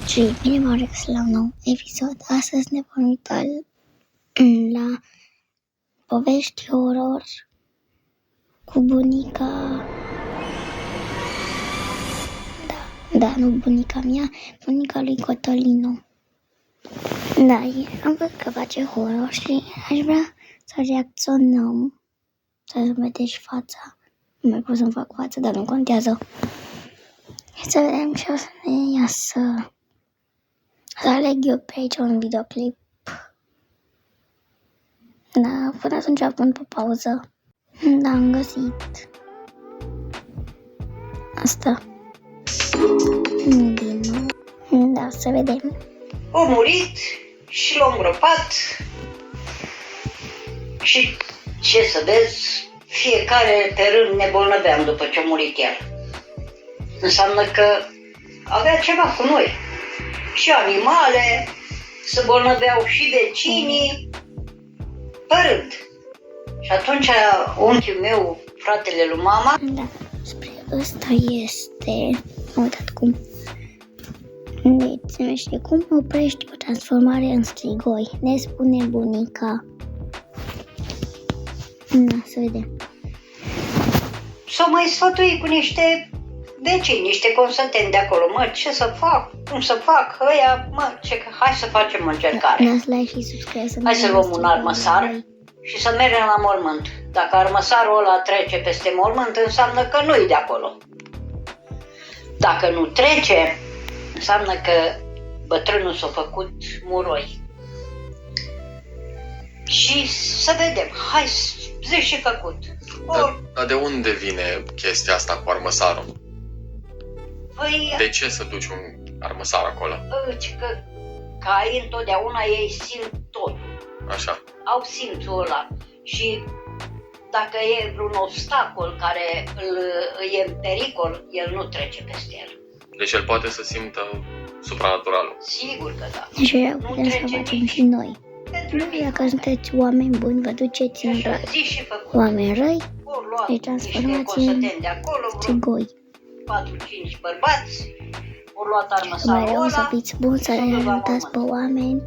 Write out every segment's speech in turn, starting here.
Și bine v-am regăsit la un nou episod. Astăzi ne vom uita la povești horror cu bunica. Da, nu bunica mea, bunica lui Cotolino. Da, am văzut că face horror și aș vrea să reacționăm, să vedeți fața. Nu mai pot să-mi fac față, dar nu contează. Să vedem ce o să ne iasă. Să aleg eu pe aici un videoclip. Da, până atunci pun pe pauză. Da, am găsit asta. Din nou. Da, să vedem. A murit și l-a îngropat. Și ce să vezi, fiecare pe rând ne bolnăveam după ce a murit el. Înseamnă că avea ceva cu noi. Și animale, se bolnăveau și vecinii, pe rând. Și atunci unchiul meu, fratele lui mama... Da, spre ăsta este... Am uitat cum. Deci, se numește cum oprești o transformare în strigoi. Ne spune bunica. Da, să vedem. S-o mai sfătui cu niște vecini, niște consăteni de acolo. Mă, ce să fac? Cum să fac? Ăia, hai să facem o încercare. Dați like și subscribe. Hai să luăm un armăsar și să mergem la mormânt. Dacă armăsarul ăla trece peste mormânt, înseamnă că nu-i de acolo. Dacă nu trece, înseamnă că bătrânul s-a făcut muroi. Și să vedem. Hai, zi și făcut. Dar de unde vine chestia asta cu armăsarul? Păi, De ce să duci un armăsar acolo? că ai întotdeauna ei simt totul. Așa. Au simțul ăla. Și dacă e vreun obstacol care e în pericol, el nu trece peste el. Deci el poate să simtă supranaturalul. Sigur că da. Și putem să facem și noi. Dacă sunteți oameni buni, vă duceți în răi. Zi și făcut. Oameni răi, Ori luat îi niște transformați în consăteni de acolo, vreo strigoi. 4-5 bărbați, ori luat Mai armăsarul rău să ăla. fiți buni, să le ajutați pe oameni,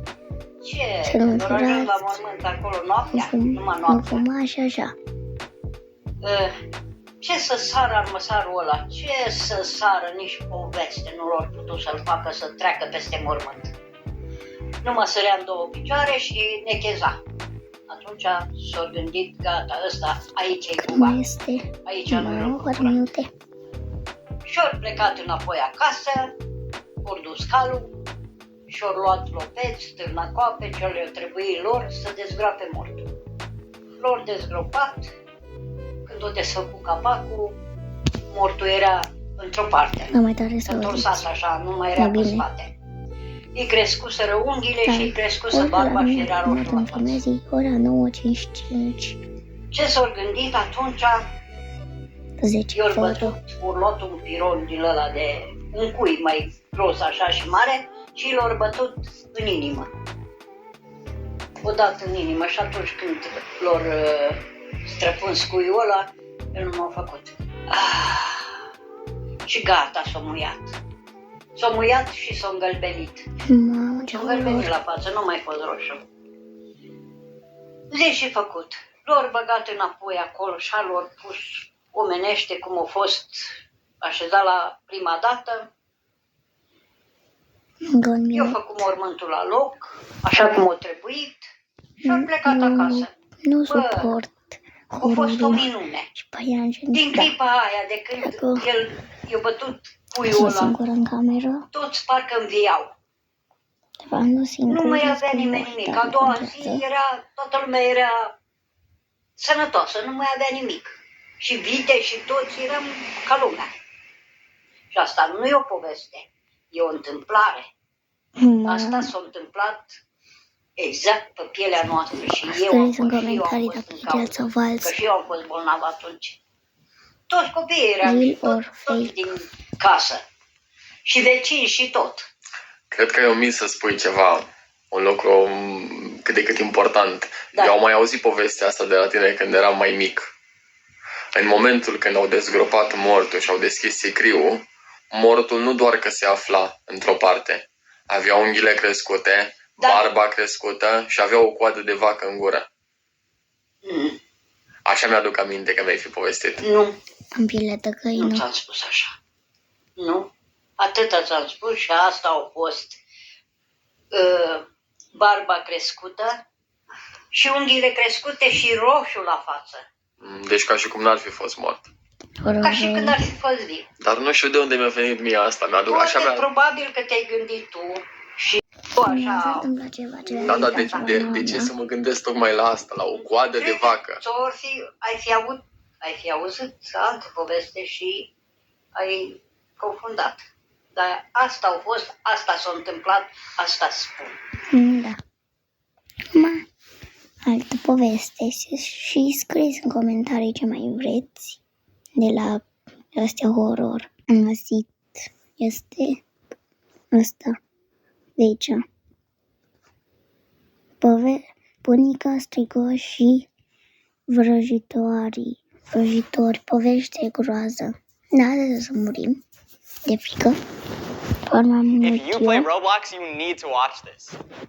Ce? să nu Doar ajung la furați, mormânt acolo noaptea, numai nu noaptea. fumați și așa. Ce să sară armăsarul ăla? Ce să sară? Nici poveste nu l-au putut să-l facă să treacă peste mormânt. Numai sărea în două picioare și necheza. Atunci s-a gândit, gata, ăsta, aici e Cum cuba, este? aici Mai nu e rău, locul. 4 minute. Și-au plecat înapoi acasă, ori dus calul și-au luat lopeți, târnacoape, ce le-au trebuit lor să dezgroape mortul. L-au dezgropat, când o desfăcut capacul, mortul era într-o parte. Nu mai tare să Întorsat auziți. așa, nu mai era Da, pe bine. spate. Îi crescuseră unghiile Da. și îi crescusă Ori la barba și mine, era acum roșu la în față. zi, ora 9:55, Ce s-au gândit atunci? 10 Eu fără. ori luat un piron din ăla de un cui mai gros așa și mare și l-au bătut în inimă. Odată în inimă și atunci când l-au străpuns cuiul ăla, el nu m-a făcut. Și gata, s-a muiat. S-a muiat și s-a îngălbenit. Mamă, ce S-a îngălbenit horror. la față, nu mai fost roșu. Zi și făcut. L-au băgat înapoi acolo și l-au pus omenește cum a fost așezat la prima dată. Încă un Eu minut. făcut mormântul la loc, așa cum a trebuit, și am plecat acasă. Nu suport A fost o horrorul. minune. Și pe aia Din da, clipa aia, de când Dacă- el i-a bătut cuiul sunt ăla, singură în cameră. toți parcă înviau. De fapt, nu singură. Nu mai sunt avea cu nimeni voi, nimic. dar A nu doua contează. zi toată lumea era sănătoasă, nu mai avea nimic. Și vite și toți eram ca lumea. Și asta nu e o poveste, e o întâmplare. Asta s-a întâmplat exact pe pielea noastră și eu Scrieți în și eu am comentarii fost dacă în e viața cauză, valsă. că și eu am fost bolnav atunci. Toți copiii eram Real și or fake? toți din casă. Și vecini și tot. Cred că ai omis să spui ceva, un lucru cât de cât important. Da. Eu am mai auzit povestea asta de la tine când eram mai mic. În momentul când au dezgropat mortul și au deschis sicriul, mortul nu doar că se afla într-o parte, Avea unghiile crescute, Da. barba crescută și avea o coadă de vacă în gură. Așa mi-aduc aminte că mi-ai fi povestit. Nu, Am piele de nu găină. ți-am spus așa. Nu. Atâta ți-am spus și asta au fost barba crescută și unghiile crescute și roșu la față. Deci ca și cum n-ar fi fost mort. Ca și când ar fi fost viu. Dar nu știu de unde mi-a venit mie asta. Mi-aduc așa Poate, mi-a... probabil că te-ai gândit tu și tu Se așa... întâmplă ceva ce Da, da, de ce să mă gândesc tocmai la asta? La o coadă de vacă? Ai fi auzit altă poveste și ai confundat. Dar asta au fost, asta s-a întâmplat, asta spun. Da. Acum, altă poveste și scrieți în comentarii ce mai vreți de la astea horror. Am găsit, este ăsta de aici. Bunica strigă și vrăjitori, povești de groază. N-are să murim de frică. Doar m-am If you murit play eu. Roblox, you need to watch this.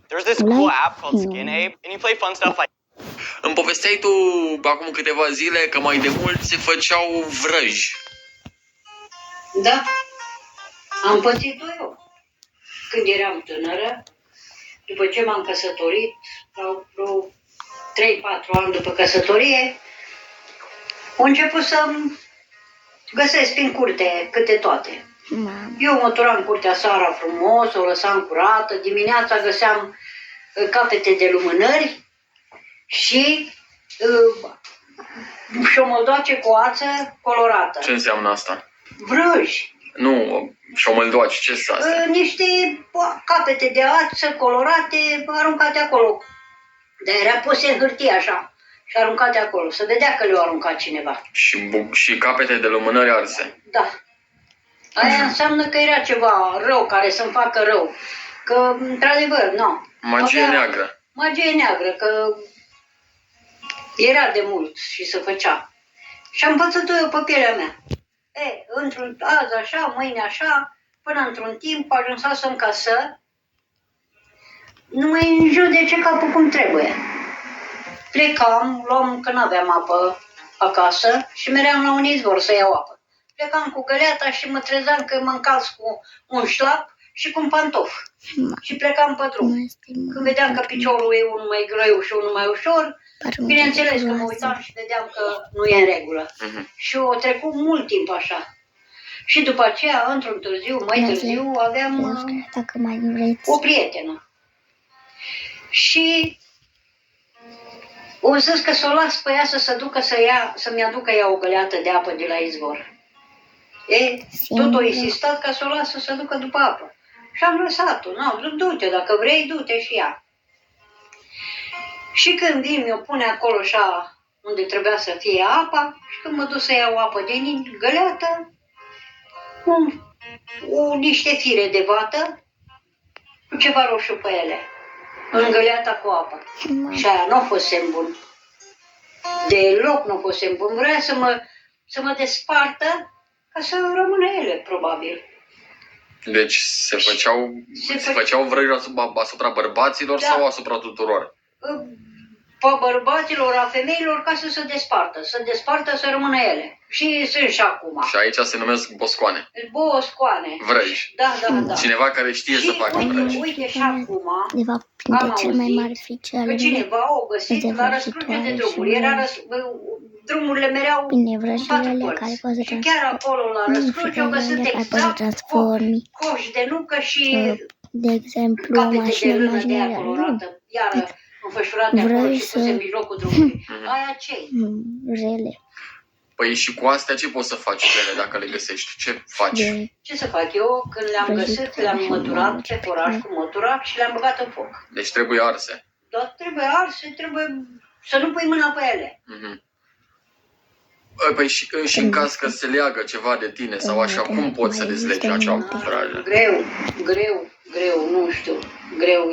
There's this Like, cool app called no. Skin Ape, and you play fun stuff like Îmi povesteai tu acum câteva zile că mai de mult se făceau vrăji. Da, am pățit-o eu. Când eram tânără, după ce m-am căsătorit, la vreo 3-4 ani după căsătorie, au început să-mi găsesc prin curte câte toate. Mamă. Eu mă turam curtea seara frumos, o lăsam curată, dimineața găseam capete de lumânări și șomoldoace cu ață colorată. Ce înseamnă asta? Vrăji. Nu, șomăldoaci, ce sunt astea? Niște capete de ață colorate aruncate acolo. Dar era puse în hârtie așa și aruncate acolo. Se vedea că le-a aruncat cineva. Și capete de lumânări arse. Da. Aia înseamnă că era ceva rău care să-mi facă rău. Că, într-adevăr, nu. Magie neagră. Magie neagră, că era de mult și se făcea. Și am pățit-o eu pe pielea mea. Azi așa, mâine așa, până într-un timp ajunsasem ca să nu mai judece capul cum trebuie. Plecam, luam că n-aveam apă acasă și meream la un izvor să iau apă. Plecam cu găleata și mă trezeam că mă încalț cu un șlap și cu un pantof. Și plecam pe drum. Când vedeam că piciorul e unul mai greu și unul mai ușor, bineînțeles că mă uitam și vedeam că nu e în regulă. Și o trecut mult timp așa. Și după aceea, într-un târziu, mai târziu, aveam Dacă mai vreți. o prietenă. Și o zis că să o las pe ea să se ducă să-mi aducă ea o găleată de apă de la izvor. Tot o insistat ca să o las să se ducă după apă. Și am lăsat-o. Du-te, dacă vrei, du-te și ea. Și când vin, mi-o pune acolo așa unde trebuia să fie apa și când mă duc să iau apă din găleată, niște fire de vată cu ceva roșu pe ele, în găleata cu apă. Și aia nu a fost semn bun. Deloc nu a fost semn bun. Vrea să mă despartă ca să rămână ele, probabil. Deci se făceau vrăji asupra bărbaților sau asupra tuturor? A bărbaților, a femeilor, ca să se despartă, să rămână ele. Și sunt și acum. Și aici se numesc boscoane. Boscoane. Vrăji. Da. Cineva care știe să facă vrăji. Uite și acum, De fapt, printre cele mai mari frici ale că cineva o găsit la răscruce de drumuri. Drumurile mereau în patru părți. Și chiar acolo la răscruce au găsit exact coși de nucă și de exemplu, o capete de mașină rână de aia imaginară. colorată. Iară înfășurate acolo și puse în mijlocul drumului. Aia ce-i? Rele. Păi și cu astea ce poți să faci cu ele dacă le găsești? Ce faci? Ce să fac eu? Când le-am găsit, le-am măturat pe foraj cu măturat și le-am băgat în foc. Deci trebuie arse. Dar trebuie arse, trebuie să nu pui mâna pe ele. Păi și în caz că se leagă ceva de tine sau așa, cum poți să dezlegi acea vrajă? Greu, nu știu. Greu,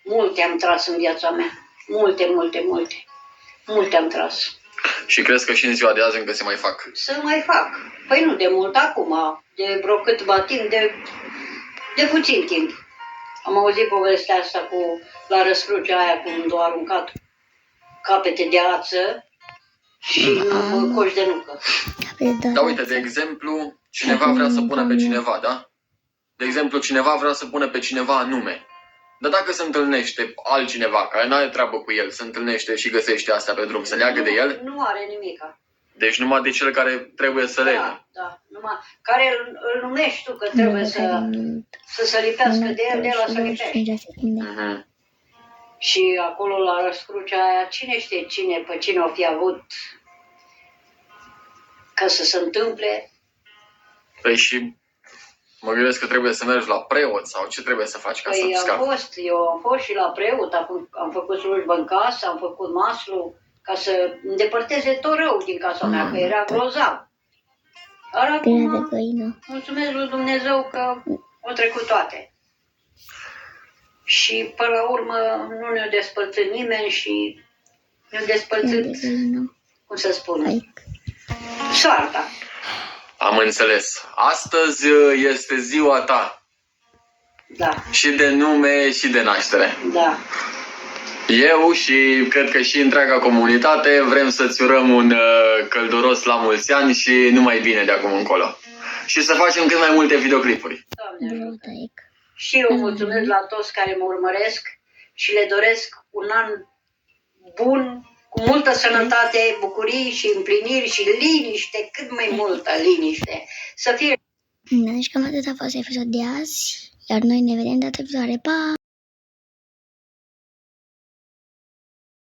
multe am tras în viața mea. Multe am tras. Și crezi că și în ziua de azi încă se mai fac? Să mai fac. Păi nu de mult acum, de vreo câtva timp, de puțin timp. Am auzit povestea asta cu la răscrucea aia când au aruncat capete de ață și coși de nucă. Da, uite, de exemplu, cineva vrea să pună pe cineva, da? De exemplu, cineva vrea să pună pe cineva nume. Dar dacă se întâlnește altcineva care nu are treabă cu el, se întâlnește și găsește asta pe drum, să leagă de el? Nu are nimica. Deci numai de cel care trebuie să lege. Da, numai care îl numești tu că trebuie să se lipească de el, de la să lipești. Mhm. Și acolo la răscrucea aia, cine știe pe cine o fi avut ca să se întâmple. Păi și mă gândesc că trebuie să mergi la preot sau ce trebuie să faci ca să scapi? Eu am fost și la preot, am făcut slujbă în casă, am făcut maslu ca să îndepărteze tot rău din casa mea, că era grozav. Dar acum, mulțumesc lui Dumnezeu că au trecut toate. Și până la urmă nu ne-a despărțit nimeni și ne-a despărțit, cum să spun, soarta. Am înțeles. Astăzi este ziua ta. Da. Și de nume și de naștere. Da. Eu și cred că și întreaga comunitate vrem să-ți urăm un călduros la mulți ani și numai bine de acum încolo. Și să facem cât mai multe videoclipuri. Doamne ajută. Și eu mulțumesc la toți care mă urmăresc și le doresc un an bun, cu multă sănătate, bucurii și împliniri și liniște, cât mai multă liniște. Să fie... Deci cam atât a fost episodul de azi, iar noi ne vedem data viitoare. Pa!